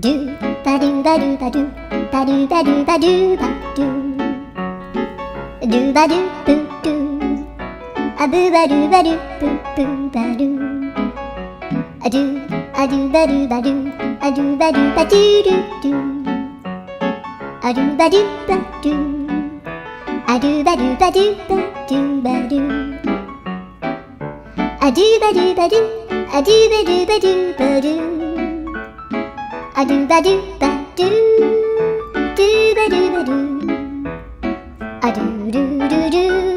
ドゥバドゥバドゥバドゥバドゥバドゥバドゥバドゥドゥバドゥブドゥアブバドゥバドゥブブバドゥアドゥアドゥバドゥバドゥアドゥバドゥバドゥドゥドゥアドゥバドゥバドゥアドゥバドゥバドゥバドゥバドゥアドゥバドゥバドゥアドゥバドゥバドゥバドゥアドゥバドゥバドゥドゥバドゥバドゥアドゥルルル